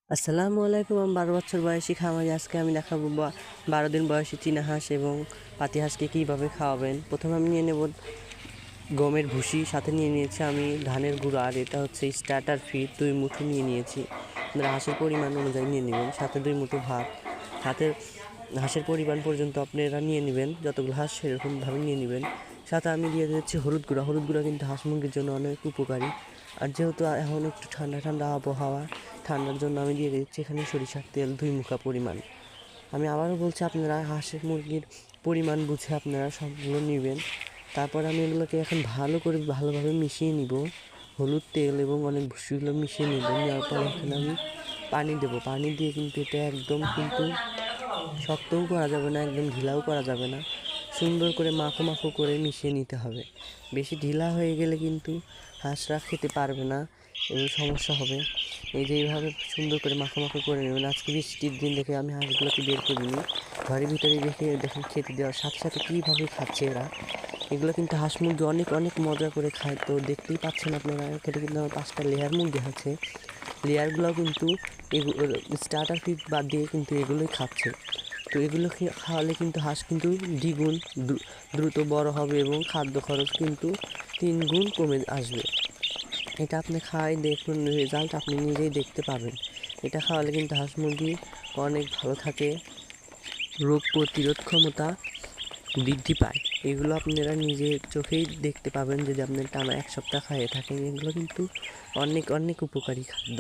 আসসালামু আলাইকুম। আমি ১২ বছর বয়সী খামারি। আজকে আমি দেখাবো ১২ দিন বয়সী চীনা হাঁস এবং পাতি হাঁসকে কীভাবে খাওয়াবেন। প্রথমে আমি নিয়ে নেব গমের ভুসি, সাথে নিয়ে নিয়েছি আমি ধানের গুঁড়ো, আর এটা হচ্ছে স্টার্টার ফিড ২ মুঠো নিয়ে নিয়েছি। আপনারা হাঁসের পরিমাণ অনুযায়ী নিয়ে নেবেন। সাথে ২ মুঠো ভাত, সাথে হাঁসের পরিমাণ পর্যন্ত আপনারা নিয়ে নেবেন, যতগুলো হাঁস সেরকমভাবে নিয়ে নেবেন। সাথে আমি দিয়ে দিচ্ছি হলুদ গুঁড়া। হলুদ গুঁড়া কিন্তু হাঁস মুরগির জন্য অনেক উপকারী। আর যেহেতু এখন একটু ঠান্ডা ঠান্ডা আবহাওয়া, ঠান্ডার জন্য আমি দিয়ে দিচ্ছি এখানে সরিষার তেল ২ মুঠা পরিমাণ। আমি আবারও বলছি, আপনারা হাঁসের মুরগির পরিমাণ বুঝে আপনারা সবগুলো নেবেন। তারপর আমি এগুলোকে এখন ভালোভাবে মিশিয়ে নিব। হলুদ, তেল এবং অনেক ভুসিগুলো মিশিয়ে নিব। নেওয়ার পর এখানে আমি পানি দেবো। পানি দিয়ে কিন্তু এটা একদম কিন্তু শক্তও করা যাবে না, একদম ঢিলাও করা যাবে না। সুন্দর করে মাখো মাখো করে মিশিয়ে নিতে হবে। বেশি ঢিলা হয়ে গেলে কিন্তু হাঁসরা খেতে পারবে না এবং সমস্যা হবে। এই যে এইভাবে সুন্দর করে মাখো মাখো করে নেবেন। আজকে বৃষ্টির দিন দেখে আমি হাঁসগুলোকে বের করিনি, ঘরের ভিতরে রেখে দেখেন খেতে দেওয়ার সাথে সাথে কীভাবে খাচ্ছে এরা। এগুলো কিন্তু হাঁস মুরগি অনেক অনেক মজা করে খায়। তো দেখতেই পাচ্ছেন আপনারা, এখানে কিন্তু আমার ৫টা লেয়ার মুরগি আছে। লেয়ারগুলো কিন্তু স্টার্টার ফিড বাদ দিয়ে কিন্তু এগুলোই খাচ্ছে। তো এগুলো খাওয়ালে কিন্তু হাঁস কিন্তু দ্বিগুণ দ্রুত বড় হবে এবং খাদ্য খরচ কিন্তু ৩ গুণ কমে আসবে। এটা আপনি খাওয়াই দেখুন, রেজাল্ট আপনি নিজেই দেখতে পাবেন। এটা খাওয়ালে কিন্তু হাঁস মুরগি অনেক ভালো থাকে, রোগ প্রতিরোধ ক্ষমতা বৃদ্ধি পায়। এগুলো আপনারা নিজের চোখেই দেখতে পাবেন যদি আপনি টানা ১ সপ্তাহ খাইয়ে থাকেন। এগুলো কিন্তু অনেক অনেক উপকারী খাদ্য।